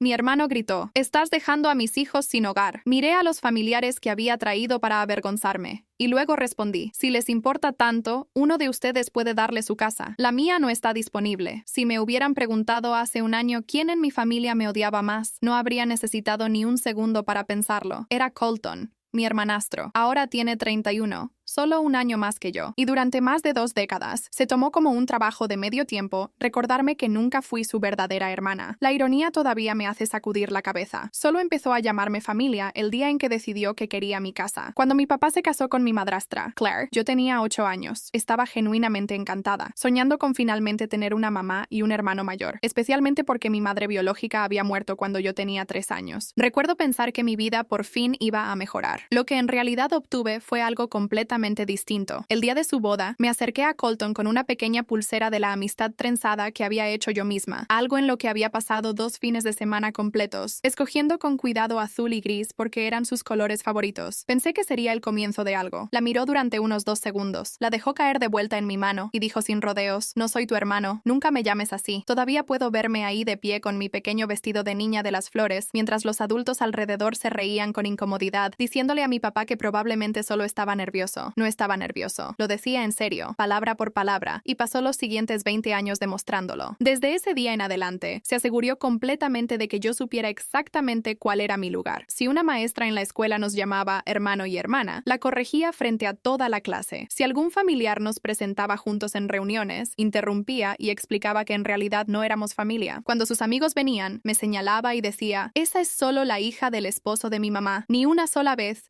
Mi hermano gritó, «Estás dejando a mis hijos sin hogar». Miré a los familiares que había traído para avergonzarme. Y luego respondí, «Si les importa tanto, uno de ustedes puede darle su casa. La mía no está disponible. Si me hubieran preguntado hace un año quién en mi familia me odiaba más, no habría necesitado ni un segundo para pensarlo. Era Colton, mi hermanastro. Ahora tiene 31. Solo un año más que yo, y durante más de 2 décadas, se tomó como un trabajo de medio tiempo recordarme que nunca fui su verdadera hermana. La ironía todavía me hace sacudir la cabeza. Solo empezó a llamarme familia el día en que decidió que quería mi casa. Cuando mi papá se casó con mi madrastra, Claire, yo tenía 8 años. Estaba genuinamente encantada, soñando con finalmente tener una mamá y un hermano mayor, especialmente porque mi madre biológica había muerto cuando yo tenía 3 años. Recuerdo pensar que mi vida por fin iba a mejorar. Lo que en realidad obtuve fue algo completamente distinto. El día de su boda, me acerqué a Colton con una pequeña pulsera de la amistad trenzada que había hecho yo misma, algo en lo que había pasado 2 fines de semana completos, escogiendo con cuidado azul y gris porque eran sus colores favoritos. Pensé que sería el comienzo de algo. La miró durante unos 2 segundos, la dejó caer de vuelta en mi mano y dijo sin rodeos, «No soy tu hermano, nunca me llames así». Todavía puedo verme ahí de pie con mi pequeño vestido de niña de las flores, mientras los adultos alrededor se reían con incomodidad, diciéndole a mi papá que probablemente solo estaba nervioso. No estaba nervioso. Lo decía en serio, palabra por palabra, y pasó los siguientes 20 años demostrándolo. Desde ese día en adelante, se aseguró completamente de que yo supiera exactamente cuál era mi lugar. Si una maestra en la escuela nos llamaba hermano y hermana, la corregía frente a toda la clase. Si algún familiar nos presentaba juntos en reuniones, interrumpía y explicaba que en realidad no éramos familia. Cuando sus amigos venían, me señalaba y decía, «Esa es solo la hija del esposo de mi mamá». Ni una sola vez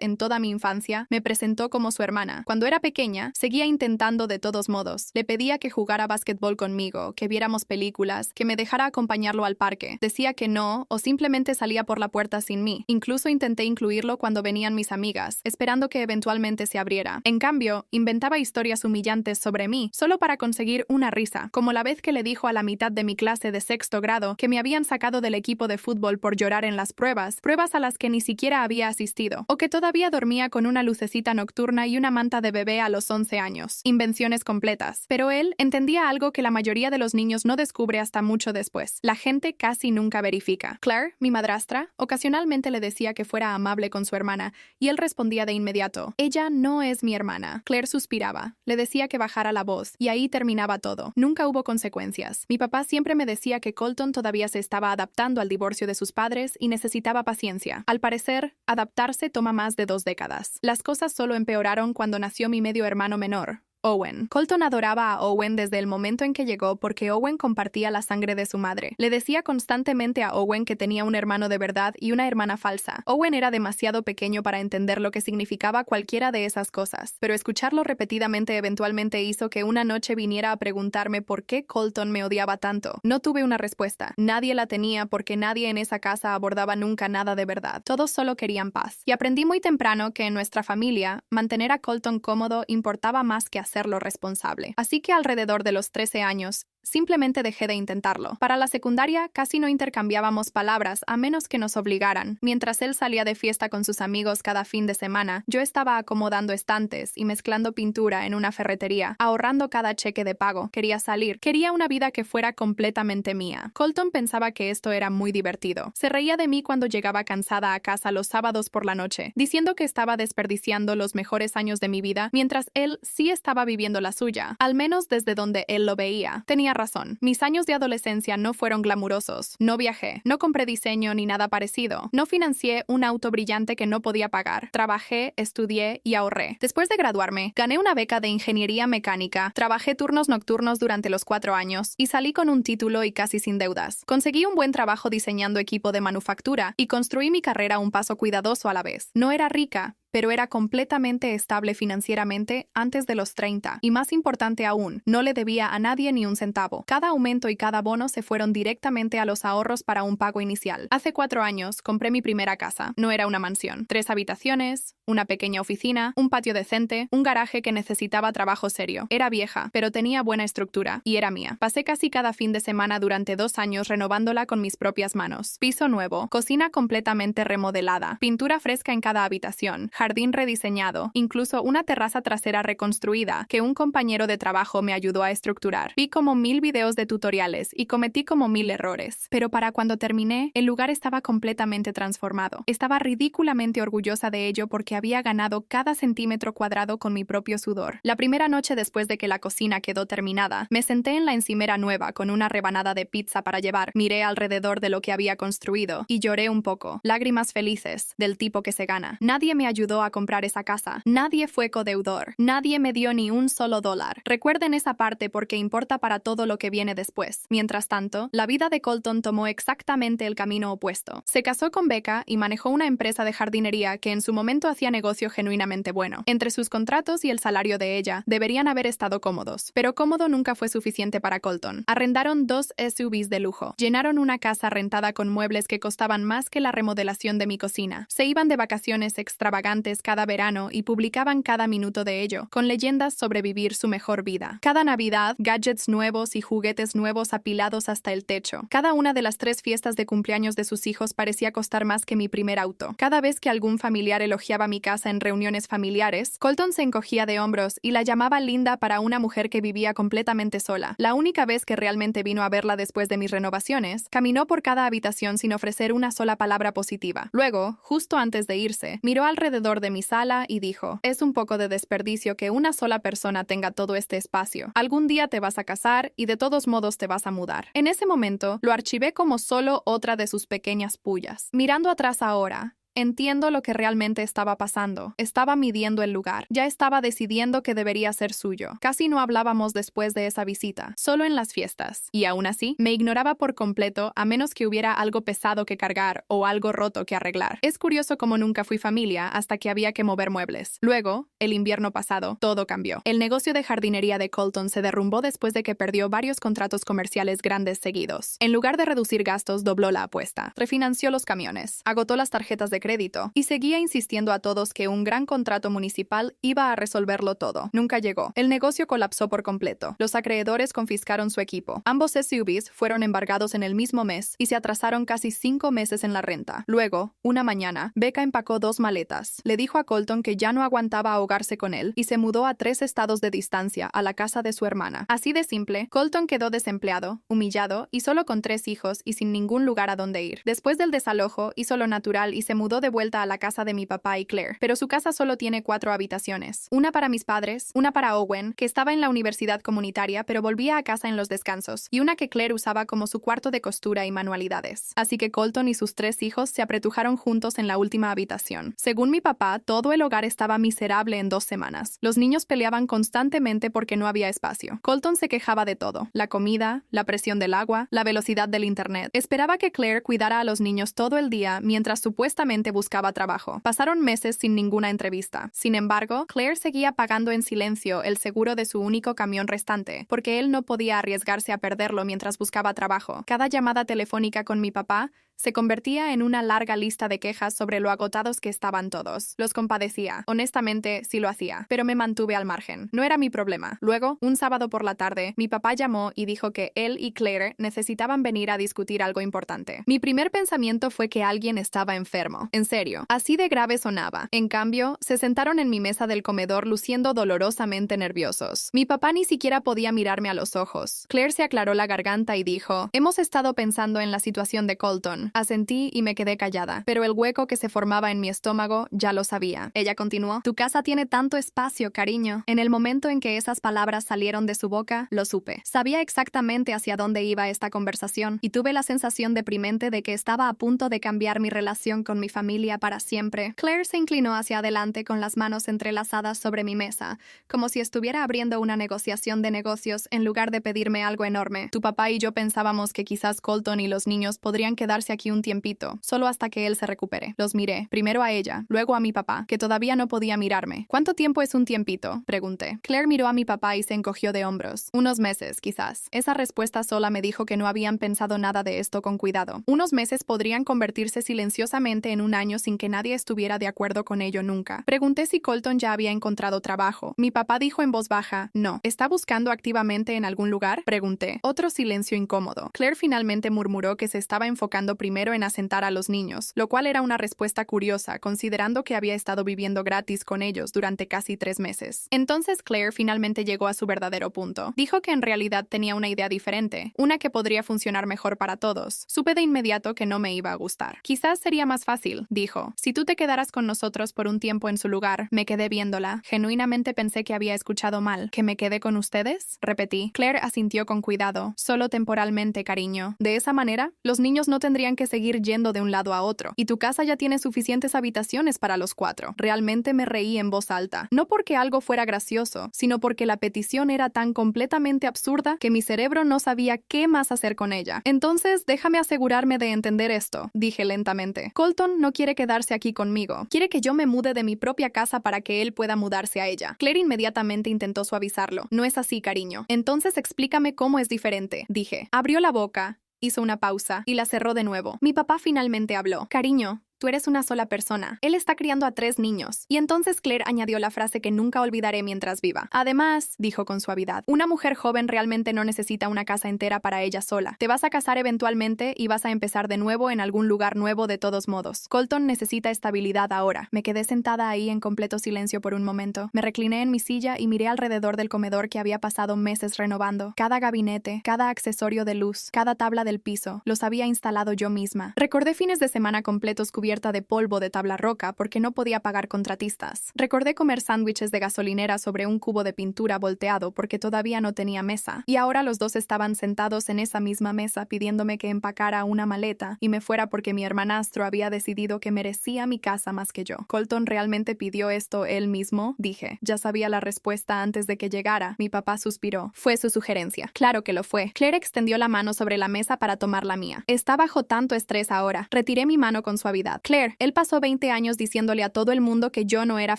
en toda mi infancia, me presentó como su hermana. Cuando era pequeña, seguía intentando de todos modos. Le pedía que jugara básquetbol conmigo, que viéramos películas, que me dejara acompañarlo al parque. Decía que no, o simplemente salía por la puerta sin mí. Incluso intenté incluirlo cuando venían mis amigas, esperando que eventualmente se abriera. En cambio, inventaba historias humillantes sobre mí, solo para conseguir una risa, como la vez que le dijo a la mitad de mi clase de 6º grado que me habían sacado del equipo de fútbol por llorar en las pruebas a las que ni siquiera había asistido, o que todavía dormía con una lucecita nocturna y una manta de bebé a los 11 años. Invenciones completas. Pero él entendía algo que la mayoría de los niños no descubre hasta mucho después. La gente casi nunca verifica. Claire, mi madrastra, ocasionalmente le decía que fuera amable con su hermana, y él respondía de inmediato, «Ella no es mi hermana». Claire suspiraba. Le decía que bajara la voz, y ahí terminaba todo. Nunca hubo consecuencias. Mi papá siempre me decía que Colton todavía se estaba adaptando al divorcio de sus padres y necesitaba paciencia. Al parecer, adaptarse toma más de 2 décadas. Las cosas solo empeoraron cuando nació mi medio hermano menor, Owen. Colton adoraba a Owen desde el momento en que llegó porque Owen compartía la sangre de su madre. Le decía constantemente a Owen que tenía un hermano de verdad y una hermana falsa. Owen era demasiado pequeño para entender lo que significaba cualquiera de esas cosas, pero escucharlo repetidamente eventualmente hizo que una noche viniera a preguntarme por qué Colton me odiaba tanto. No tuve una respuesta. Nadie la tenía porque nadie en esa casa abordaba nunca nada de verdad. Todos solo querían paz. Y aprendí muy temprano que en nuestra familia, mantener a Colton cómodo importaba más que hacerlo responsable. Así que alrededor de los 13 años, simplemente dejé de intentarlo. Para la secundaria, casi no intercambiábamos palabras a menos que nos obligaran. Mientras él salía de fiesta con sus amigos cada fin de semana, yo estaba acomodando estantes y mezclando pintura en una ferretería, ahorrando cada cheque de pago. Quería salir. Quería una vida que fuera completamente mía. Colton pensaba que esto era muy divertido. Se reía de mí cuando llegaba cansada a casa los sábados por la noche, diciendo que estaba desperdiciando los mejores años de mi vida, mientras él sí estaba viviendo la suya, al menos desde donde él lo veía. Tenía razón. Mis años de adolescencia no fueron glamurosos. No viajé, no compré diseño ni nada parecido. No financié un auto brillante que no podía pagar. Trabajé, estudié y ahorré. Después de graduarme, gané una beca de ingeniería mecánica, trabajé turnos nocturnos durante los 4 años y salí con un título y casi sin deudas. Conseguí un buen trabajo diseñando equipo de manufactura y construí mi carrera a un paso cuidadoso a la vez. No era rica, pero era completamente estable financieramente antes de los 30. Y más importante aún, no le debía a nadie ni un centavo. Cada aumento y cada bono se fueron directamente a los ahorros para un pago inicial. Hace 4 años compré mi primera casa. No era una mansión. 3 habitaciones, una pequeña oficina, un patio decente, un garaje que necesitaba trabajo serio. Era vieja, pero tenía buena estructura, y era mía. Pasé casi cada fin de semana durante 2 años renovándola con mis propias manos. Piso nuevo, cocina completamente remodelada, pintura fresca en cada habitación, jardín rediseñado, incluso una terraza trasera reconstruida que un compañero de trabajo me ayudó a estructurar. Vi como 1000 videos de tutoriales y cometí como 1000 errores. Pero para cuando terminé, el lugar estaba completamente transformado. Estaba ridículamente orgullosa de ello porque había ganado cada centímetro cuadrado con mi propio sudor. La primera noche después de que la cocina quedó terminada, me senté en la encimera nueva con una rebanada de pizza para llevar. Miré alrededor de lo que había construido y lloré un poco. Lágrimas felices, del tipo que se gana. Nadie me ayudó a comprar esa casa. Nadie fue codeudor. Nadie me dio ni un solo dólar. Recuerden esa parte porque importa para todo lo que viene después. Mientras tanto, la vida de Colton tomó exactamente el camino opuesto. Se casó con Becca y manejó una empresa de jardinería que en su momento hacía negocio genuinamente bueno. Entre sus contratos y el salario de ella, deberían haber estado cómodos. Pero cómodo nunca fue suficiente para Colton. Arrendaron 2 SUVs de lujo. Llenaron una casa rentada con muebles que costaban más que la remodelación de mi cocina. Se iban de vacaciones extravagantes cada verano y publicaban cada minuto de ello, con leyendas sobre vivir su mejor vida. Cada Navidad, gadgets nuevos y juguetes nuevos apilados hasta el techo. Cada una de las 3 fiestas de cumpleaños de sus hijos parecía costar más que mi primer auto. Cada vez que algún familiar elogiaba mi casa en reuniones familiares, Colton se encogía de hombros y la llamaba linda para una mujer que vivía completamente sola. La única vez que realmente vino a verla después de mis renovaciones, caminó por cada habitación sin ofrecer una sola palabra positiva. Luego, justo antes de irse, miró alrededor de mi sala y dijo: "Es un poco de desperdicio que una sola persona tenga todo este espacio. Algún día te vas a casar y de todos modos te vas a mudar". En ese momento, lo archivé como solo otra de sus pequeñas pullas. Mirando atrás ahora, entiendo lo que realmente estaba pasando. Estaba midiendo el lugar. Ya estaba decidiendo que debería ser suyo. Casi no hablábamos después de esa visita, solo en las fiestas. Y aún así, me ignoraba por completo a menos que hubiera algo pesado que cargar o algo roto que arreglar. Es curioso cómo nunca fui familia hasta que había que mover muebles. Luego, el invierno pasado, todo cambió. El negocio de jardinería de Colton se derrumbó después de que perdió varios contratos comerciales grandes seguidos. En lugar de reducir gastos, dobló la apuesta. Refinanció los camiones. Agotó las tarjetas de crédito y seguía insistiendo a todos que un gran contrato municipal iba a resolverlo todo. Nunca llegó. El negocio colapsó por completo. Los acreedores confiscaron su equipo. Ambos SUVs fueron embargados en el mismo mes y se atrasaron casi 5 meses en la renta. Luego, una mañana, Becca empacó 2 maletas. Le dijo a Colton que ya no aguantaba ahogarse con él y se mudó a 3 estados de distancia a la casa de su hermana. Así de simple, Colton quedó desempleado, humillado y solo con 3 hijos y sin ningún lugar a donde ir. Después del desalojo, hizo lo natural y se mudó de vuelta a la casa de mi papá y Claire, pero su casa solo tiene 4 habitaciones. Una para mis padres, una para Owen, que estaba en la universidad comunitaria pero volvía a casa en los descansos, y una que Claire usaba como su cuarto de costura y manualidades. Así que Colton y sus 3 hijos se apretujaron juntos en la última habitación. Según mi papá, todo el hogar estaba miserable en 2 semanas. Los niños peleaban constantemente porque no había espacio. Colton se quejaba de todo: la comida, la presión del agua, la velocidad del internet. Esperaba que Claire cuidara a los niños todo el día mientras supuestamente buscaba trabajo. Pasaron meses sin ninguna entrevista. Sin embargo, Claire seguía pagando en silencio el seguro de su único camión restante, porque él no podía arriesgarse a perderlo mientras buscaba trabajo. Cada llamada telefónica con mi papá se convertía en una larga lista de quejas sobre lo agotados que estaban todos. Los compadecía. Honestamente, sí lo hacía, pero me mantuve al margen. No era mi problema. Luego, un sábado por la tarde, mi papá llamó y dijo que él y Claire necesitaban venir a discutir algo importante. Mi primer pensamiento fue que alguien estaba enfermo. En serio, así de grave sonaba. En cambio, se sentaron en mi mesa del comedor luciendo dolorosamente nerviosos. Mi papá ni siquiera podía mirarme a los ojos. Claire se aclaró la garganta y dijo: "Hemos estado pensando en la situación de Colton". Asentí y me quedé callada, pero el hueco que se formaba en mi estómago ya lo sabía. Ella continuó: "Tu casa tiene tanto espacio, cariño". En el momento en que esas palabras salieron de su boca, lo supe. Sabía exactamente hacia dónde iba esta conversación y tuve la sensación deprimente de que estaba a punto de cambiar mi relación con mi familia para siempre. Claire se inclinó hacia adelante con las manos entrelazadas sobre mi mesa, como si estuviera abriendo una negociación de negocios en lugar de pedirme algo enorme. "Tu papá y yo pensábamos que quizás Colton y los niños podrían quedarse aquí un tiempito, solo hasta que él se recupere". Los miré, primero a ella, luego a mi papá, que todavía no podía mirarme. "¿Cuánto tiempo es un tiempito?", pregunté. Claire miró a mi papá y se encogió de hombros. "Unos meses, quizás". Esa respuesta sola me dijo que no habían pensado nada de esto con cuidado. Unos meses podrían convertirse silenciosamente en un año sin que nadie estuviera de acuerdo con ello nunca. Pregunté si Colton ya había encontrado trabajo. Mi papá dijo en voz baja: "No". "¿Está buscando activamente en algún lugar?", pregunté. Otro silencio incómodo. Claire finalmente murmuró que se estaba enfocando primero en asentar a los niños, lo cual era una respuesta curiosa, considerando que había estado viviendo gratis con ellos durante casi 3 meses. Entonces Claire finalmente llegó a su verdadero punto. Dijo que en realidad tenía una idea diferente, una que podría funcionar mejor para todos. Supe de inmediato que no me iba a gustar. Quizás sería más fácil, dijo, si tú te quedaras con nosotros por un tiempo en su lugar. Me quedé viéndola. Genuinamente pensé que había escuchado mal. ¿Que me quedé con ustedes? Repetí. Claire asintió con cuidado. Solo temporalmente, cariño. De esa manera, los niños no tendrían que seguir yendo de un lado a otro. Y tu casa ya tiene suficientes habitaciones para los 4. Realmente me reí en voz alta. No porque algo fuera gracioso, sino porque la petición era tan completamente absurda que mi cerebro no sabía qué más hacer con ella. Entonces, déjame asegurarme de entender esto, dije lentamente. Colton no quiere quedarse aquí conmigo. Quiere que yo me mude de mi propia casa para que él pueda mudarse a ella. Claire inmediatamente intentó suavizarlo. No es así, cariño. Entonces explícame cómo es diferente, dije. Abrió la boca, hizo una pausa y la cerró de nuevo. Mi papá finalmente habló. Cariño, tú eres una sola persona. Él está criando a 3 niños. Y entonces Claire añadió la frase que nunca olvidaré mientras viva. Además, dijo con suavidad, una mujer joven realmente no necesita una casa entera para ella sola. Te vas a casar eventualmente y vas a empezar de nuevo en algún lugar nuevo de todos modos. Colton necesita estabilidad ahora. Me quedé sentada ahí en completo silencio por un momento. Me recliné en mi silla y miré alrededor del comedor que había pasado meses renovando. Cada gabinete, cada accesorio de luz, cada tabla del piso, los había instalado yo misma. Recordé fines de semana completos cubiertos de polvo de tabla roca porque no podía pagar contratistas. Recordé comer sándwiches de gasolinera sobre un cubo de pintura volteado porque todavía no tenía mesa. Y ahora los dos estaban sentados en esa misma mesa pidiéndome que empacara una maleta y me fuera porque mi hermanastro había decidido que merecía mi casa más que yo. ¿Colton realmente pidió esto él mismo? Dije. Ya sabía la respuesta antes de que llegara. Mi papá suspiró. Fue su sugerencia. Claro que lo fue. Claire extendió la mano sobre la mesa para tomar la mía. Está bajo tanto estrés ahora. Retiré mi mano con suavidad. Claire, él pasó 20 años diciéndole a todo el mundo que yo no era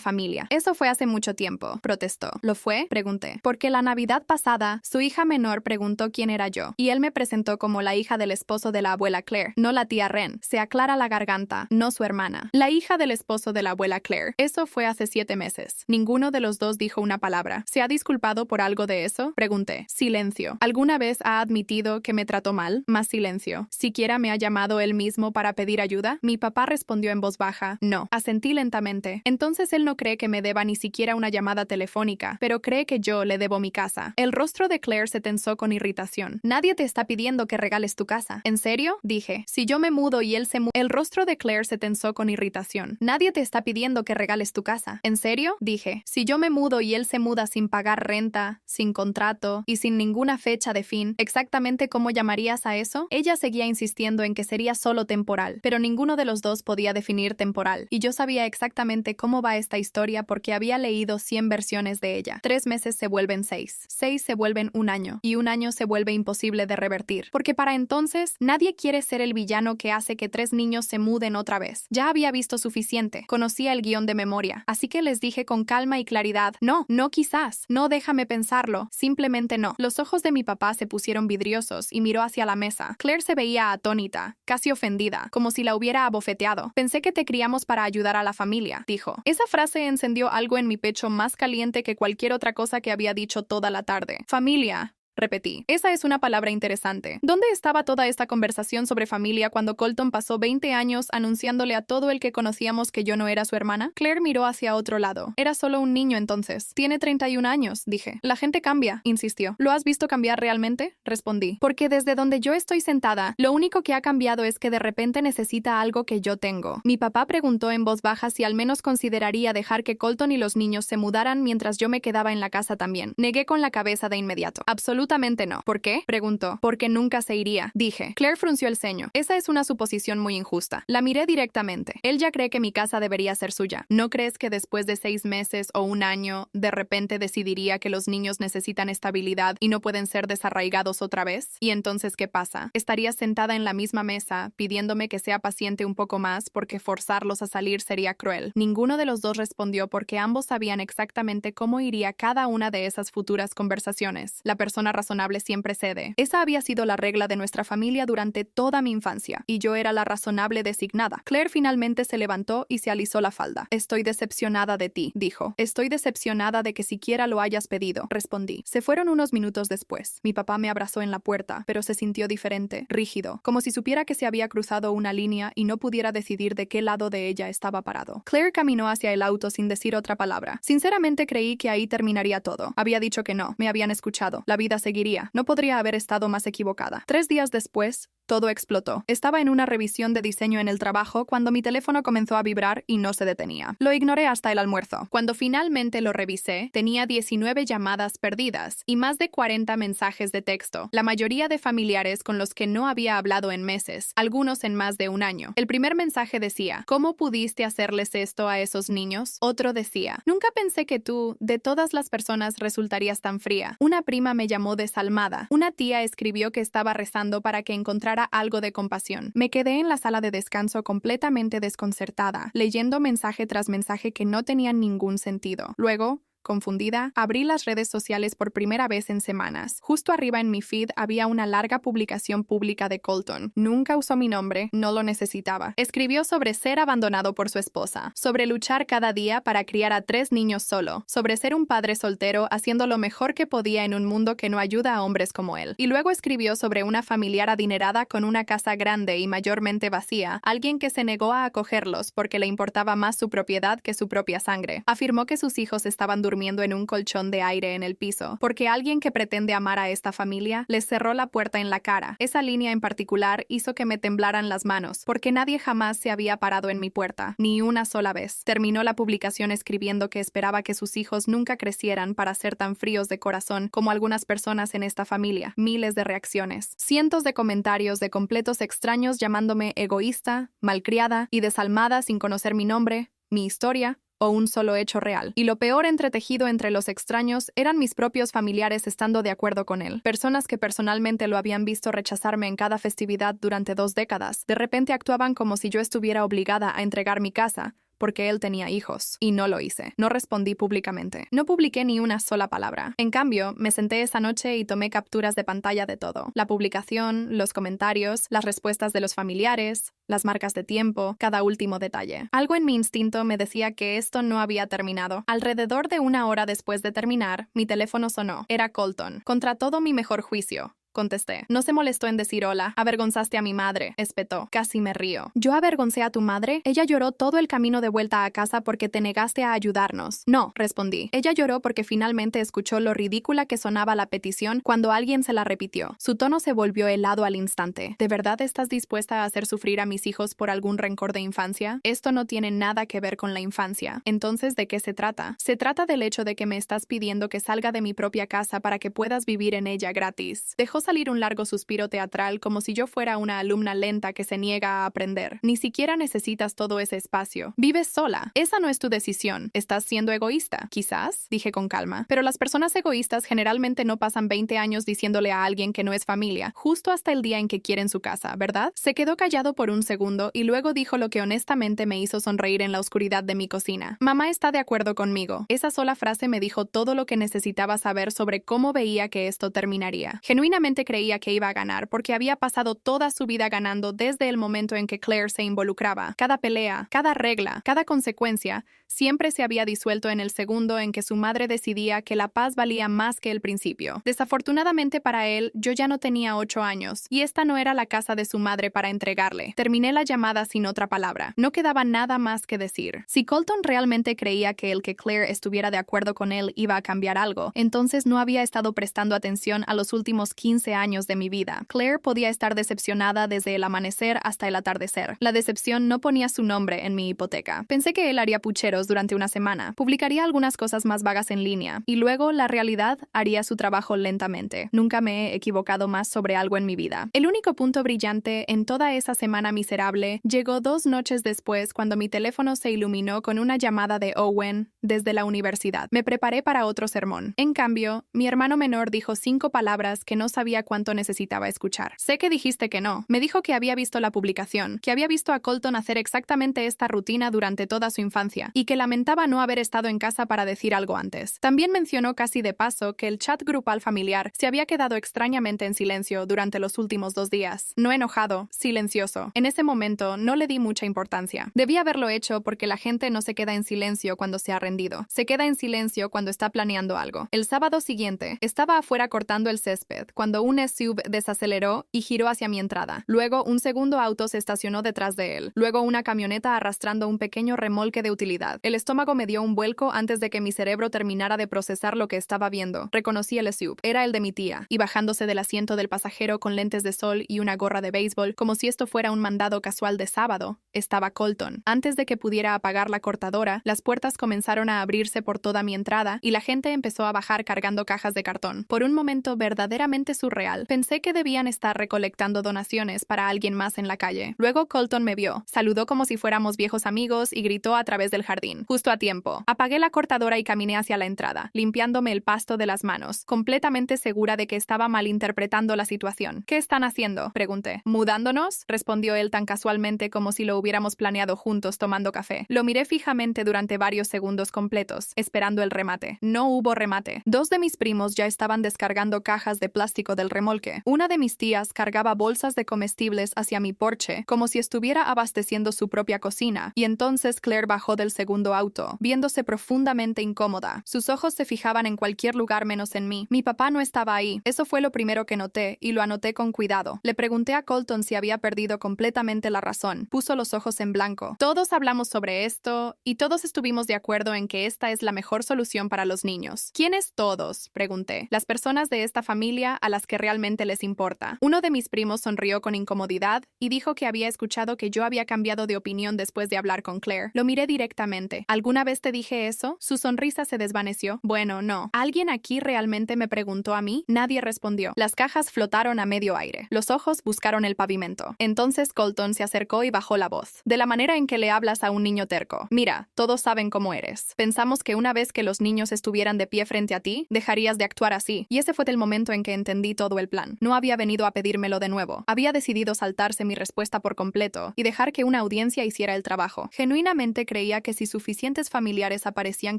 familia. Eso fue hace mucho tiempo, protestó. ¿Lo fue? Pregunté. Porque la Navidad pasada, su hija menor preguntó quién era yo, y él me presentó como la hija del esposo de la abuela Claire, no la tía Ren. Se aclara la garganta, no su hermana. La hija del esposo de la abuela Claire. Eso fue hace 7 meses. Ninguno de los dos dijo una palabra. ¿Se ha disculpado por algo de eso? Pregunté. Silencio. ¿Alguna vez ha admitido que me trató mal? Más silencio. ¿Siquiera me ha llamado él mismo para pedir ayuda? Mi papá respondió en voz baja. No. Asentí lentamente. Entonces él no cree que me deba ni siquiera una llamada telefónica, pero cree que yo le debo mi casa. El rostro de Claire se tensó con irritación. Nadie te está pidiendo que regales tu casa. ¿En serio? Dije. Si yo me mudo y él se muda. El rostro de Claire se tensó con irritación. Nadie te está pidiendo que regales tu casa. ¿En serio? Dije. Si yo me mudo y él se muda sin pagar renta, sin contrato y sin ninguna fecha de fin, ¿exactamente cómo llamarías a eso? Ella seguía insistiendo en que sería solo temporal, pero ninguno de los dos podía definir temporal, y yo sabía exactamente cómo va esta historia porque había leído 100 versiones de ella. 3 meses se vuelven 6, 6 se vuelven un año, y un año se vuelve imposible de revertir, porque para entonces nadie quiere ser el villano que hace que 3 niños se muden otra vez. Ya había visto suficiente, conocía el guión de memoria, así que les dije con calma y claridad, no, no quizás, no déjame pensarlo, simplemente no. Los ojos de mi papá se pusieron vidriosos y miró hacia la mesa. Claire se veía atónita, casi ofendida, como si la hubiera abofeteado. Pensé que te criamos para ayudar a la familia, dijo. Esa frase encendió algo en mi pecho más caliente que cualquier otra cosa que había dicho toda la tarde. Familia. Repetí. Esa es una palabra interesante. ¿Dónde estaba toda esta conversación sobre familia cuando Colton pasó 20 años anunciándole a todo el que conocíamos que yo no era su hermana? Claire miró hacia otro lado. Era solo un niño entonces. Tiene 31 años, dije. La gente cambia, insistió. ¿Lo has visto cambiar realmente? Respondí. Porque desde donde yo estoy sentada, lo único que ha cambiado es que de repente necesita algo que yo tengo. Mi papá preguntó en voz baja si al menos consideraría dejar que Colton y los niños se mudaran mientras yo me quedaba en la casa también. Negué con la cabeza de inmediato. Absolutamente no. ¿Por qué? Preguntó. Porque nunca se iría, dije. Claire frunció el ceño. Esa es una suposición muy injusta. La miré directamente. Él ya cree que mi casa debería ser suya. ¿No crees que después de 6 meses o un año, de repente decidiría que los niños necesitan estabilidad y no pueden ser desarraigados otra vez? ¿Y entonces qué pasa? Estarías sentada en la misma mesa, pidiéndome que sea paciente un poco más porque forzarlos a salir sería cruel. Ninguno de los dos respondió porque ambos sabían exactamente cómo iría cada una de esas futuras conversaciones. La persona persona razonable siempre cede. Esa había sido la regla de nuestra familia durante toda mi infancia, y yo era la razonable designada. Claire finalmente se levantó y se alisó la falda. Estoy decepcionada de ti, dijo. Estoy decepcionada de que siquiera lo hayas pedido, respondí. Se fueron unos minutos después. Mi papá me abrazó en la puerta, pero se sintió diferente, rígido, como si supiera que se había cruzado una línea y no pudiera decidir de qué lado de ella estaba parado. Claire caminó hacia el auto sin decir otra palabra. Sinceramente creí que ahí terminaría todo. Había dicho que no, me habían escuchado. La vida seguiría. No podría haber estado más equivocada. 3 días después, todo explotó. Estaba en una revisión de diseño en el trabajo cuando mi teléfono comenzó a vibrar y no se detenía. Lo ignoré hasta el almuerzo. Cuando finalmente lo revisé, tenía 19 llamadas perdidas y más de 40 mensajes de texto, la mayoría de familiares con los que no había hablado en meses, algunos en más de un año. El primer mensaje decía: ¿cómo pudiste hacerles esto a esos niños? Otro decía: nunca pensé que tú, de todas las personas, resultarías tan fría. Una prima me llamó desalmada. Una tía escribió que estaba rezando para que encontrara algo de compasión. Me quedé en la sala de descanso completamente desconcertada, leyendo mensaje tras mensaje que no tenían ningún sentido. Luego, confundida, abrí las redes sociales por primera vez en semanas. Justo arriba en mi feed había una larga publicación pública de Colton. Nunca usó mi nombre, no lo necesitaba. Escribió sobre ser abandonado por su esposa, sobre luchar cada día para criar a 3 niños solo, sobre ser un padre soltero haciendo lo mejor que podía en un mundo que no ayuda a hombres como él. Y luego escribió sobre una familiar adinerada con una casa grande y mayormente vacía, alguien que se negó a acogerlos porque le importaba más su propiedad que su propia sangre. Afirmó que sus hijos estaban durmiendo en un colchón de aire en el piso, porque alguien que pretende amar a esta familia les cerró la puerta en la cara. Esa línea en particular hizo que me temblaran las manos, porque nadie jamás se había parado en mi puerta, ni una sola vez. Terminó la publicación escribiendo que esperaba que sus hijos nunca crecieran para ser tan fríos de corazón como algunas personas en esta familia. Miles de reacciones. Cientos de comentarios de completos extraños llamándome egoísta, malcriada y desalmada sin conocer mi nombre, mi historia o un solo hecho real. Y lo peor entretejido entre los extraños eran mis propios familiares estando de acuerdo con él. Personas que personalmente lo habían visto rechazarme en cada festividad durante 2 décadas. De repente actuaban como si yo estuviera obligada a entregar mi casa, porque él tenía hijos. Y no lo hice. No respondí públicamente. No publiqué ni una sola palabra. En cambio, me senté esa noche y tomé capturas de pantalla de todo. La publicación, los comentarios, las respuestas de los familiares, las marcas de tiempo, cada último detalle. Algo en mi instinto me decía que esto no había terminado. Alrededor de 1 hora después de terminar, mi teléfono sonó. Era Colton. Contra todo mi mejor juicio, contesté. No se molestó en decir hola. Avergonzaste a mi madre, espetó. Casi me río. ¿Yo avergoncé a tu madre? Ella lloró todo el camino de vuelta a casa porque te negaste a ayudarnos. No, respondí. Ella lloró porque finalmente escuchó lo ridícula que sonaba la petición cuando alguien se la repitió. Su tono se volvió helado al instante. ¿De verdad estás dispuesta a hacer sufrir a mis hijos por algún rencor de infancia? Esto no tiene nada que ver con la infancia. Entonces, ¿de qué se trata? Se trata del hecho de que me estás pidiendo que salga de mi propia casa para que puedas vivir en ella gratis. Dejó salir un largo suspiro teatral como si yo fuera una alumna lenta que se niega a aprender. Ni siquiera necesitas todo ese espacio. Vives sola. Esa no es tu decisión. Estás siendo egoísta. Quizás, dije con calma. Pero las personas egoístas generalmente no pasan 20 años diciéndole a alguien que no es familia, justo hasta el día en que quieren su casa, ¿verdad? Se quedó callado por un segundo y luego dijo lo que honestamente me hizo sonreír en la oscuridad de mi cocina. Mamá está de acuerdo conmigo. Esa sola frase me dijo todo lo que necesitaba saber sobre cómo veía que esto terminaría. Genuinamente creía que iba a ganar porque había pasado toda su vida ganando desde el momento en que Claire se involucraba. Cada pelea, cada regla, cada consecuencia siempre se había disuelto en el segundo en que su madre decidía que la paz valía más que el principio. Desafortunadamente para él, yo ya no tenía 8 años y esta no era la casa de su madre para entregarle. Terminé la llamada sin otra palabra. No quedaba nada más que decir. Si Colton realmente creía que el que Claire estuviera de acuerdo con él iba a cambiar algo, entonces no había estado prestando atención a los últimos 15 años de mi vida. Claire podía estar decepcionada desde el amanecer hasta el atardecer. La decepción no ponía su nombre en mi hipoteca. Pensé que él haría pucheros durante una semana, publicaría algunas cosas más vagas en línea, y luego la realidad haría su trabajo lentamente. Nunca me he equivocado más sobre algo en mi vida. El único punto brillante en toda esa semana miserable llegó 2 noches después cuando mi teléfono se iluminó con una llamada de Owen desde la universidad. Me preparé para otro sermón. En cambio, mi hermano menor dijo 5 palabras que no sabía cuánto necesitaba escuchar. Sé que dijiste que no. Me dijo que había visto la publicación, que había visto a Colton hacer exactamente esta rutina durante toda su infancia, y que lamentaba no haber estado en casa para decir algo antes. También mencionó casi de paso que el chat grupal familiar se había quedado extrañamente en silencio durante los últimos 2 días. No enojado, silencioso. En ese momento no le di mucha importancia. Debía haberlo hecho porque la gente no se queda en silencio cuando se ha rendido. Se queda en silencio cuando está planeando algo. El sábado siguiente, estaba afuera cortando el césped cuando un SUV desaceleró y giró hacia mi entrada. Luego, un segundo auto se estacionó detrás de él. Luego, una camioneta arrastrando un pequeño remolque de utilidad. El estómago me dio un vuelco antes de que mi cerebro terminara de procesar lo que estaba viendo. Reconocí el SUV. Era el de mi tía, y bajándose del asiento del pasajero con lentes de sol y una gorra de béisbol, como si esto fuera un mandado casual de sábado, estaba Colton. Antes de que pudiera apagar la cortadora, las puertas comenzaron a abrirse por toda mi entrada y la gente empezó a bajar cargando cajas de cartón. Por un momento verdaderamente surreal, pensé que debían estar recolectando donaciones para alguien más en la calle. Luego Colton me vio, saludó como si fuéramos viejos amigos y gritó a través del jardín. Justo a tiempo. Apagué la cortadora y caminé hacia la entrada, limpiándome el pasto de las manos, completamente segura de que estaba malinterpretando la situación. ¿Qué están haciendo?, pregunté. ¿Mudándonos?, respondió él tan casualmente como si lo hubiéramos planeado juntos tomando café. Lo miré fijamente durante varios segundos completos, esperando el remate. No hubo remate. 2 de mis primos ya estaban descargando cajas de plástico del remolque. Una de mis tías cargaba bolsas de comestibles hacia mi porche, como si estuviera abasteciendo su propia cocina, y entonces Claire bajó del segundo auto, viéndose profundamente incómoda. Sus ojos se fijaban en cualquier lugar menos en mí. Mi papá no estaba ahí. Eso fue lo primero que noté, y lo anoté con cuidado. Le pregunté a Colton si había perdido completamente la razón. Puso los ojos en blanco. Todos hablamos sobre esto, y todos estuvimos de acuerdo en que esta es la mejor solución para los niños. ¿Quiénes todos?, pregunté. Las personas de esta familia a las que realmente les importa. Uno de mis primos sonrió con incomodidad y dijo que había escuchado que yo había cambiado de opinión después de hablar con Claire. Lo miré directamente. ¿Alguna vez te dije eso? Su sonrisa se desvaneció. Bueno, no. ¿Alguien aquí realmente me preguntó a mí? Nadie respondió. Las cajas flotaron a medio aire. Los ojos buscaron el pavimento. Entonces Colton se acercó y bajó la voz. De la manera en que le hablas a un niño terco. Mira, todos saben cómo eres. Pensamos que una vez que los niños estuvieran de pie frente a ti, dejarías de actuar así. Y ese fue el momento en que entendí todo el plan. No había venido a pedírmelo de nuevo. Había decidido saltarse mi respuesta por completo y dejar que una audiencia hiciera el trabajo. Genuinamente creía que si suficientes familiares aparecían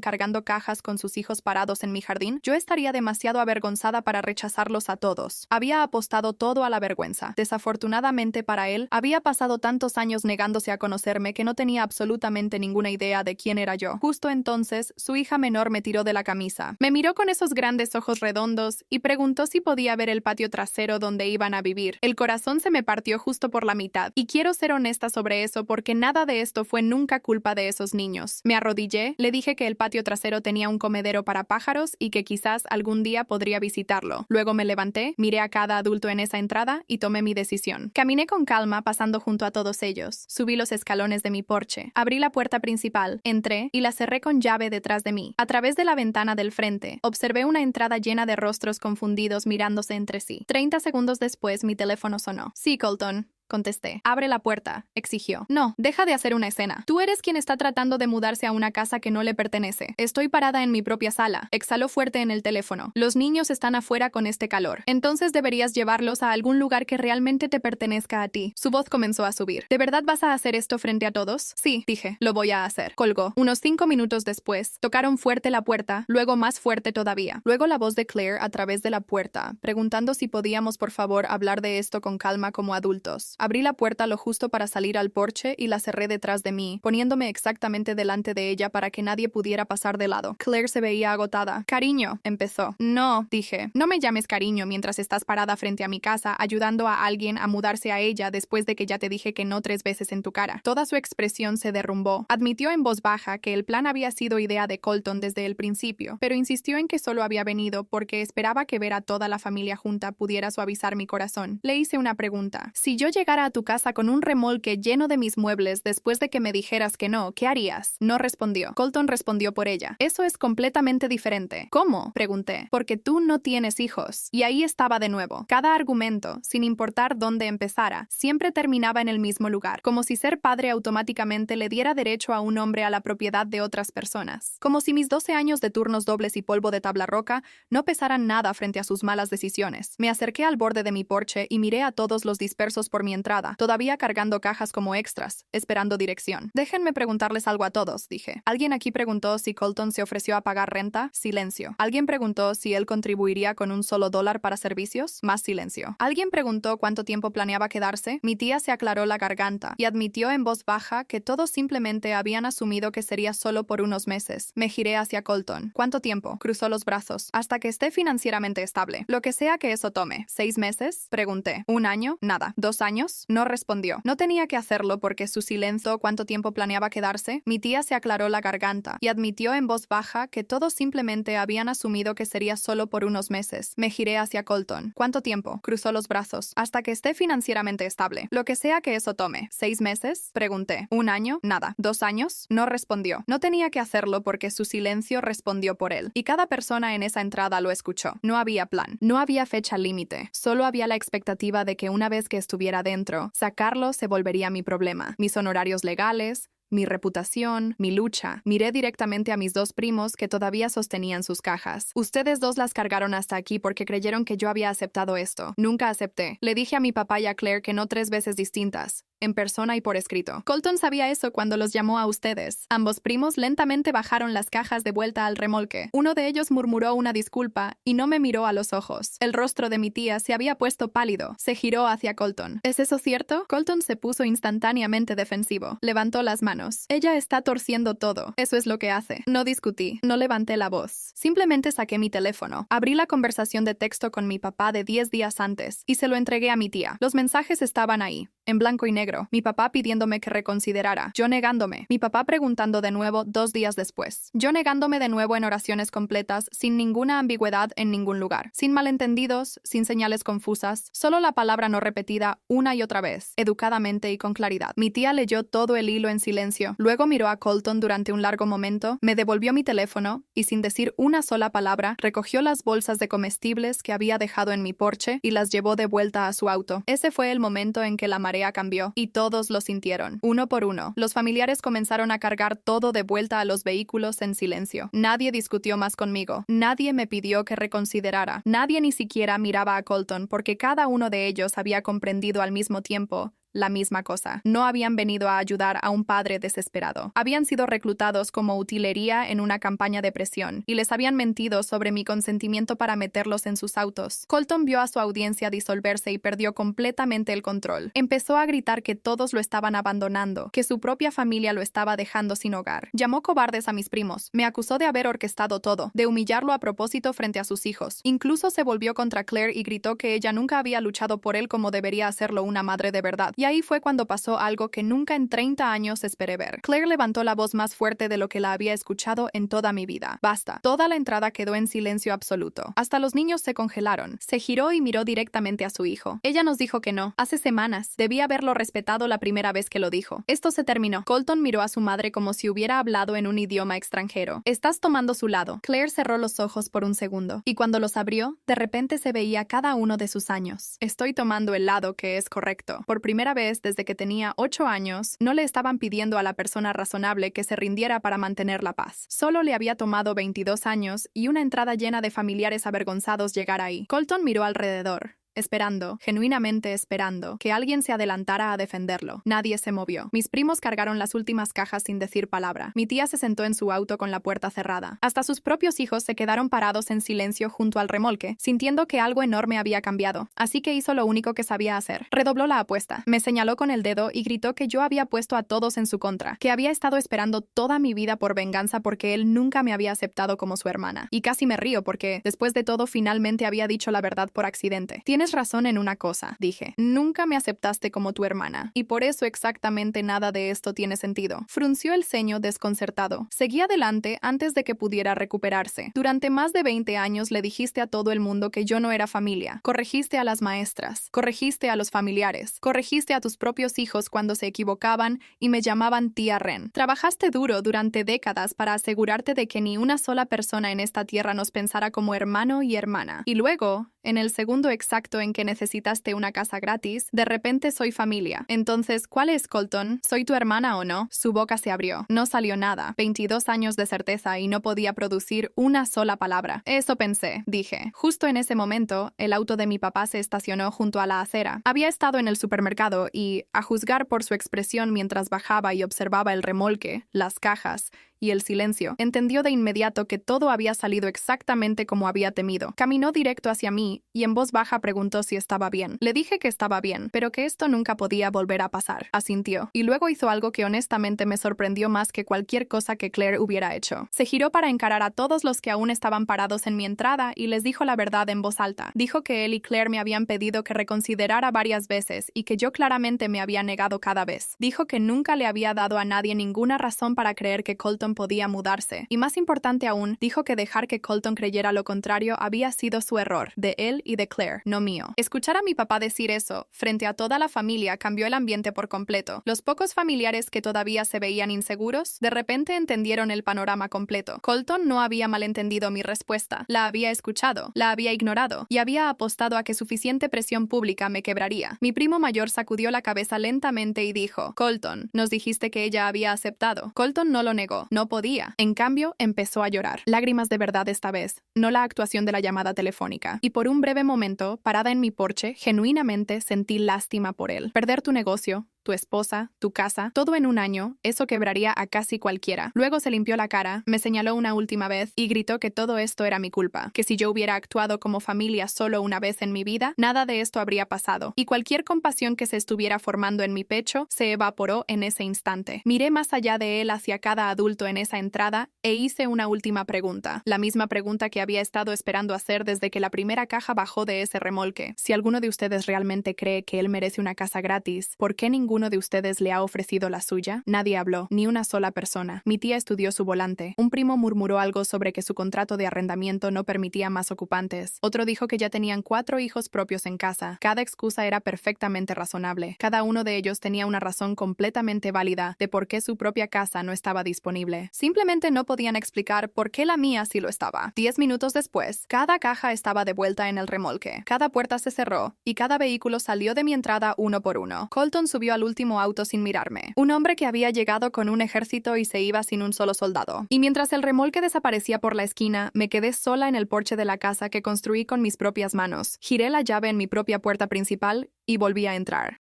cargando cajas con sus hijos parados en mi jardín, yo estaría demasiado avergonzada para rechazarlos a todos. Había apostado todo a la vergüenza. Desafortunadamente para él, había pasado tantos años negándose a conocerme que no tenía absolutamente ninguna idea de quién era yo. Justo entonces, su hija menor me tiró de la camisa. Me miró con esos grandes ojos redondos y preguntó si podía ver el patio trasero donde iban a vivir. El corazón se me partió justo por la mitad, y quiero ser honesta sobre eso porque nada de esto fue nunca culpa de esos niños. Me arrodillé, le dije que el patio trasero tenía un comedero para pájaros y que quizás algún día podría visitarlo. Luego me levanté, miré a cada adulto en esa entrada y tomé mi decisión. Caminé con calma pasando junto a todos ellos. Subí los escalones de mi porche. Abrí la puerta principal, entré y la cerré con llave detrás de mí. A través de la ventana del frente, observé una entrada llena de rostros confundidos mirándose entre sí. 30 segundos después, mi teléfono sonó. Sí, Colton. Contesté. Abre la puerta, exigió. No, deja de hacer una escena. Tú eres quien está tratando de mudarse a una casa que no le pertenece. Estoy parada en mi propia sala. Exhaló fuerte en el teléfono. Los niños están afuera con este calor. Entonces deberías llevarlos a algún lugar que realmente te pertenezca a ti. Su voz comenzó a subir. ¿De verdad vas a hacer esto frente a todos? Sí, dije. Lo voy a hacer. Colgó. Unos 5 minutos después, tocaron fuerte la puerta, luego más fuerte todavía. Luego la voz de Claire a través de la puerta, preguntando si podíamos por favor hablar de esto con calma como adultos. Abrí la puerta lo justo para salir al porche y la cerré detrás de mí, poniéndome exactamente delante de ella para que nadie pudiera pasar de lado. Claire se veía agotada. Cariño, empezó. No, dije. No me llames cariño mientras estás parada frente a mi casa ayudando a alguien a mudarse a ella después de que ya te dije que no 3 veces en tu cara. Toda su expresión se derrumbó. Admitió en voz baja que el plan había sido idea de Colton desde el principio, pero insistió en que solo había venido porque esperaba que ver a toda la familia junta pudiera suavizar mi corazón. Le hice una pregunta. Si yo llegara a tu casa con un remolque lleno de mis muebles después de que me dijeras que no, ¿qué harías? No respondió. Colton respondió por ella. Eso es completamente diferente. ¿Cómo?, pregunté. Porque tú no tienes hijos. Y ahí estaba de nuevo. Cada argumento, sin importar dónde empezara, siempre terminaba en el mismo lugar, como si ser padre automáticamente le diera derecho a un hombre a la propiedad de otras personas. Como si mis 12 años de turnos dobles y polvo de tabla roca no pesaran nada frente a sus malas decisiones. Me acerqué al borde de mi porche y miré a todos los dispersos por mi mi entrada, todavía cargando cajas como extras, esperando dirección. Déjenme preguntarles algo a todos, dije. ¿Alguien aquí preguntó si Colton se ofreció a pagar renta? Silencio. ¿Alguien preguntó si él contribuiría con $1 para servicios? Más silencio. ¿Alguien preguntó cuánto tiempo planeaba quedarse? Mi tía se aclaró la garganta y admitió en voz baja que todos simplemente habían asumido que sería solo por unos meses. Me giré hacia Colton. ¿Cuánto tiempo? Cruzó los brazos. Hasta que esté financieramente estable. Lo que sea que eso tome. ¿6 meses? Pregunté. ¿1 año? Nada. ¿2 años? No respondió. No tenía que hacerlo porque su silencio cuánto tiempo planeaba quedarse. Mi tía se aclaró la garganta y admitió en voz baja que todos simplemente habían asumido que sería solo por unos meses. Me giré hacia Colton. ¿Cuánto tiempo? Cruzó los brazos. Hasta que esté financieramente estable. Lo que sea que eso tome. ¿6 meses? Pregunté. ¿1 año? Nada. ¿2 años? No respondió. No tenía que hacerlo porque su silencio respondió por él. Y cada persona en esa entrada lo escuchó. No había plan. No había fecha límite. Solo había la expectativa de que una vez que estuviera dentro, sacarlo se volvería mi problema. Mis honorarios legales, mi reputación, mi lucha. Miré directamente a mis 2 primos que todavía sostenían sus cajas. Ustedes 2 las cargaron hasta aquí porque creyeron que yo había aceptado esto. Nunca acepté. Le dije a mi papá y a Claire que no 3 veces distintas, en persona y por escrito. Colton sabía eso cuando los llamó a ustedes. Ambos primos lentamente bajaron las cajas de vuelta al remolque. Uno de ellos murmuró una disculpa y no me miró a los ojos. El rostro de mi tía se había puesto pálido. Se giró hacia Colton. ¿Es eso cierto? Colton se puso instantáneamente defensivo. Levantó las manos. Ella está torciendo todo. Eso es lo que hace. No discutí. No levanté la voz. Simplemente saqué mi teléfono. Abrí la conversación de texto con mi papá de 10 días antes y se lo entregué a mi tía. Los mensajes estaban ahí, en blanco y negro. Mi papá pidiéndome que reconsiderara. Yo negándome. Mi papá preguntando de nuevo 2 días después. Yo negándome de nuevo en oraciones completas, sin ninguna ambigüedad en ningún lugar. Sin malentendidos, sin señales confusas. Solo la palabra no repetida una y otra vez, educadamente y con claridad. Mi tía leyó todo el hilo en silencio. Luego miró a Colton durante un largo momento, me devolvió mi teléfono y sin decir una sola palabra, recogió las bolsas de comestibles que había dejado en mi porche y las llevó de vuelta a su auto. Ese fue el momento en que la marea cambió y todos lo sintieron, uno por uno. Los familiares comenzaron a cargar todo de vuelta a los vehículos en silencio. Nadie discutió más conmigo. Nadie me pidió que reconsiderara. Nadie ni siquiera miraba a Colton porque cada uno de ellos había comprendido al mismo tiempo la misma cosa. No habían venido a ayudar a un padre desesperado. Habían sido reclutados como utilería en una campaña de presión y les habían mentido sobre mi consentimiento para meterlos en sus autos. Colton vio a su audiencia disolverse y perdió completamente el control. Empezó a gritar que todos lo estaban abandonando, que su propia familia lo estaba dejando sin hogar. Llamó cobardes a mis primos. Me acusó de haber orquestado todo, de humillarlo a propósito frente a sus hijos. Incluso se volvió contra Claire y gritó que ella nunca había luchado por él como debería hacerlo una madre de verdad. Y ahí fue cuando pasó algo que nunca en 30 años esperé ver. Claire levantó la voz más fuerte de lo que la había escuchado en toda mi vida. Basta. Toda la entrada quedó en silencio absoluto. Hasta los niños se congelaron. Se giró y miró directamente a su hijo. Ella nos dijo que no. Hace semanas. Debía haberlo respetado la primera vez que lo dijo. Esto se terminó. Colton miró a su madre como si hubiera hablado en un idioma extranjero. Estás tomando su lado. Claire cerró los ojos por un segundo. Y cuando los abrió, de repente se veía cada uno de sus años. Estoy tomando el lado que es correcto. Por primera vez desde que tenía 8 años, no le estaban pidiendo a la persona razonable que se rindiera para mantener la paz. Solo le había tomado 22 años y una entrada llena de familiares avergonzados llegar ahí. Colton miró alrededor. Esperando, genuinamente esperando, que alguien se adelantara a defenderlo. Nadie se movió. Mis primos cargaron las últimas cajas sin decir palabra. Mi tía se sentó en su auto con la puerta cerrada. Hasta sus propios hijos se quedaron parados en silencio junto al remolque, sintiendo que algo enorme había cambiado. Así que hizo lo único que sabía hacer. Redobló la apuesta. Me señaló con el dedo y gritó que yo había puesto a todos en su contra, que había estado esperando toda mi vida por venganza porque él nunca me había aceptado como su hermana. Y casi me río porque, después de todo, finalmente había dicho la verdad por accidente. Tienes razón en una cosa, dije. Nunca me aceptaste como tu hermana, y por eso exactamente nada de esto tiene sentido. Frunció el ceño desconcertado. Seguí adelante antes de que pudiera recuperarse. Durante más de 20 años le dijiste a todo el mundo que yo no era familia. Corregiste a las maestras. Corregiste a los familiares. Corregiste a tus propios hijos cuando se equivocaban y me llamaban tía Ren. Trabajaste duro durante décadas para asegurarte de que ni una sola persona en esta tierra nos pensara como hermano y hermana. Y luego, En el segundo exacto en que necesitaste una casa gratis, de repente soy familia. Entonces, ¿cuál es Colton? ¿Soy tu hermana o no? Su boca se abrió. No salió nada. 22 años de certeza y no podía producir una sola palabra. Eso pensé, dije. Justo en ese momento, el auto de mi papá se estacionó junto a la acera. Había estado en el supermercado y, a juzgar por su expresión mientras bajaba y observaba el remolque, las cajas y el silencio, entendió de inmediato que todo había salido exactamente como había temido. Caminó directo hacia mí y en voz baja preguntó si estaba bien. Le dije que estaba bien, pero que esto nunca podía volver a pasar. Asintió. Y luego hizo algo que honestamente me sorprendió más que cualquier cosa que Claire hubiera hecho. Se giró para encarar a todos los que aún estaban parados en mi entrada y les dijo la verdad en voz alta. Dijo que él y Claire me habían pedido que reconsiderara varias veces y que yo claramente me había negado cada vez. Dijo que nunca le había dado a nadie ninguna razón para creer que Colton podía mudarse. Y más importante aún, dijo que dejar que Colton creyera lo contrario había sido su error, de él y de Claire, no mío. Escuchar a mi papá decir eso, frente a toda la familia, cambió el ambiente por completo. Los pocos familiares que todavía se veían inseguros, de repente entendieron el panorama completo. Colton no había malentendido mi respuesta, la había escuchado, la había ignorado, y había apostado a que suficiente presión pública me quebraría. Mi primo mayor sacudió la cabeza lentamente y dijo, Colton, nos dijiste que ella había aceptado. Colton no lo negó, no podía. En cambio, empezó a llorar. Lágrimas de verdad esta vez, no la actuación de la llamada telefónica. Y por un breve momento, parada en mi porche, genuinamente sentí lástima por él. Perder tu negocio, tu esposa, tu casa, todo en un año, eso quebraría a casi cualquiera. Luego se limpió la cara, me señaló una última vez y gritó que todo esto era mi culpa, que si yo hubiera actuado como familia solo una vez en mi vida, nada de esto habría pasado, y cualquier compasión que se estuviera formando en mi pecho se evaporó en ese instante. Miré más allá de él hacia cada adulto en esa entrada e hice una última pregunta, la misma pregunta que había estado esperando hacer desde que la primera caja bajó de ese remolque. Si alguno de ustedes realmente cree que él merece una casa gratis, ¿por qué ninguno de ustedes le ha ofrecido la suya? Nadie habló, ni una sola persona. Mi tía estudió su volante. Un primo murmuró algo sobre que su contrato de arrendamiento no permitía más ocupantes. Otro dijo que ya tenían 4 hijos propios en casa. Cada excusa era perfectamente razonable. Cada uno de ellos tenía una razón completamente válida de por qué su propia casa no estaba disponible. Simplemente no podían explicar por qué la mía sí lo estaba. 10 minutos después, cada caja estaba de vuelta en el remolque. Cada puerta se cerró y cada vehículo salió de mi entrada uno por uno. Colton subió al último auto sin mirarme. Un hombre que había llegado con un ejército y se iba sin un solo soldado. Y mientras el remolque desaparecía por la esquina, me quedé sola en el porche de la casa que construí con mis propias manos. Giré la llave en mi propia puerta principal y volví a entrar.